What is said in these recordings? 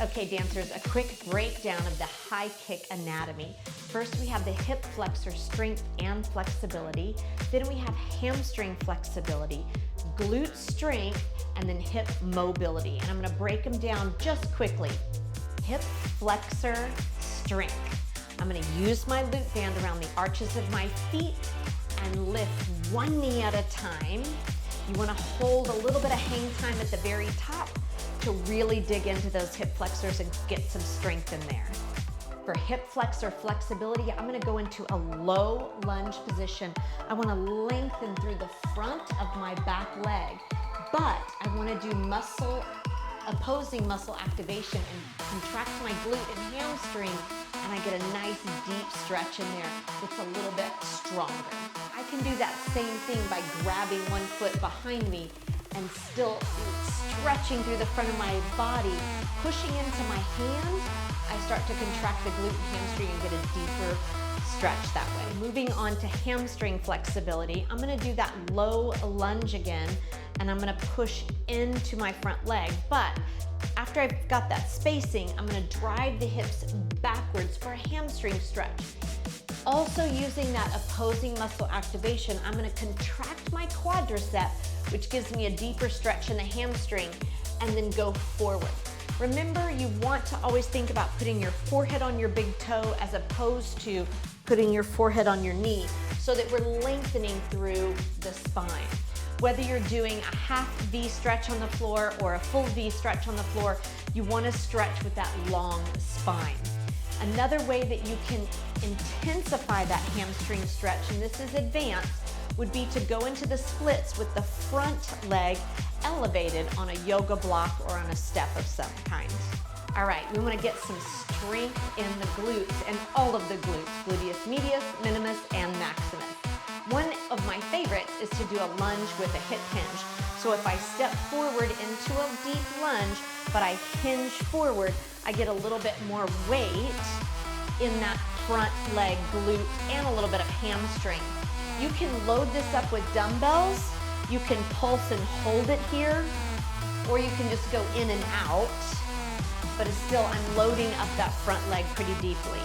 Okay, dancers, a quick breakdown of the high kick anatomy. First, we have the hip flexor strength and flexibility. Then we have hamstring flexibility, glute strength, and then hip mobility. And I'm gonna break them down just quickly. Hip flexor strength. I'm gonna use my loop band around the arches of my feet and lift one knee at a time. You wanna hold a little bit of hang time at the very top to really dig into those hip flexors and get some strength in there. For hip flexor flexibility, I'm gonna go into a low lunge position. I wanna lengthen through the front of my back leg, but I wanna do opposing muscle activation and contract my glute and hamstring, and I get a nice deep stretch in there that's a little bit stronger. I can do that same thing by grabbing one foot behind me and still stretching through the front of my body, pushing into my hand, I start to contract the glute and hamstring and get a deeper stretch that way. Moving on to hamstring flexibility, I'm gonna do that low lunge again, and I'm gonna push into my front leg. But after I've got that spacing, I'm gonna drive the hips backwards for a hamstring stretch. Also using that opposing muscle activation, I'm gonna contract my quadricep, which gives me a deeper stretch in the hamstring, and then go forward. Remember, you want to always think about putting your forehead on your big toe as opposed to putting your forehead on your knee, so that we're lengthening through the spine. Whether you're doing a half V stretch on the floor or a full V stretch on the floor, you want to stretch with that long spine. Another way that you can intensify that hamstring stretch, and this is advanced, would be to go into the splits with the front leg elevated on a yoga block or on a step of some kind. All right, we want to get some strength in the glutes, and all of the glutes, gluteus medius, minimus, and maximus. One of my favorites is to do a lunge with a hip hinge. So if I step forward into a deep lunge, but I hinge forward, I get a little bit more weight in that front leg glute and a little bit of hamstring. You can load this up with dumbbells. You can pulse and hold it here, or you can just go in and out, but it's still, I'm loading up that front leg pretty deeply.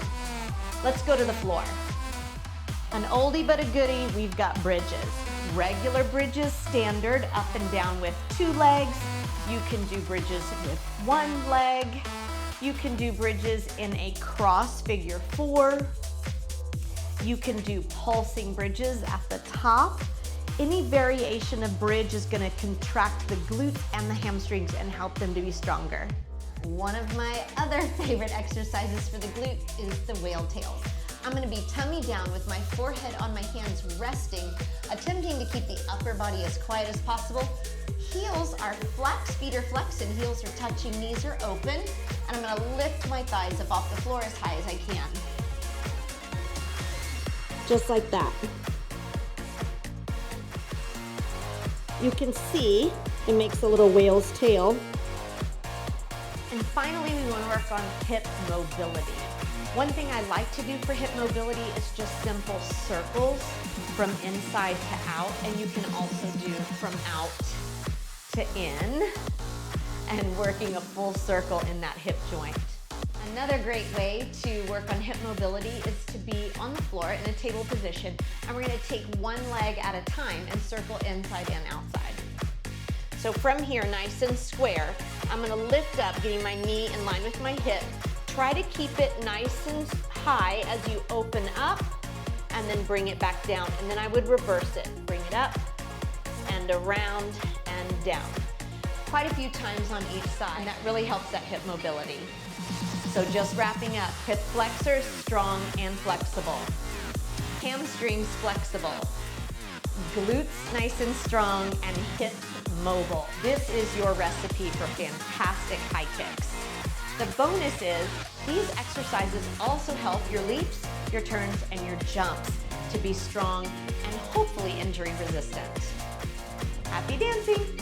Let's go to the floor. An oldie but a goodie, we've got bridges. Regular bridges, standard, up and down with 2 legs. You can do bridges with 1 leg. You can do bridges in a cross figure 4. You can do pulsing bridges at the top. Any variation of bridge is gonna contract the glutes and the hamstrings and help them to be stronger. One of my other favorite exercises for the glute is the whale tails. I'm gonna be tummy down with my forehead on my hands resting, attempting to keep the upper body as quiet as possible. Heels are flat, feet are flexed, and heels are touching, knees are open, and I'm gonna lift my thighs up off the floor as high as I can. Just like that. You can see it makes a little whale's tail. And finally, we want to work on hip mobility. One thing I like to do for hip mobility is just simple circles from inside to out, and you can also do from out to in, and working a full circle in that hip joint. Another great way to work on hip mobility is to be on the floor in a table position, and we're going to take one leg at a time and circle inside and outside. So from here, nice and square, I'm going to lift up, getting my knee in line with my hip. Try to keep it nice and high as you open up, and then bring it back down. And then I would reverse it. Bring it up and around and down. Quite a few times on each side, and that really helps that hip mobility. So just wrapping up, hip flexors strong and flexible. Hamstrings flexible. Glutes nice and strong, and hips mobile. This is your recipe for fantastic high kicks. The bonus is these exercises also help your leaps, your turns, and your jumps to be strong and hopefully injury resistant. Happy dancing!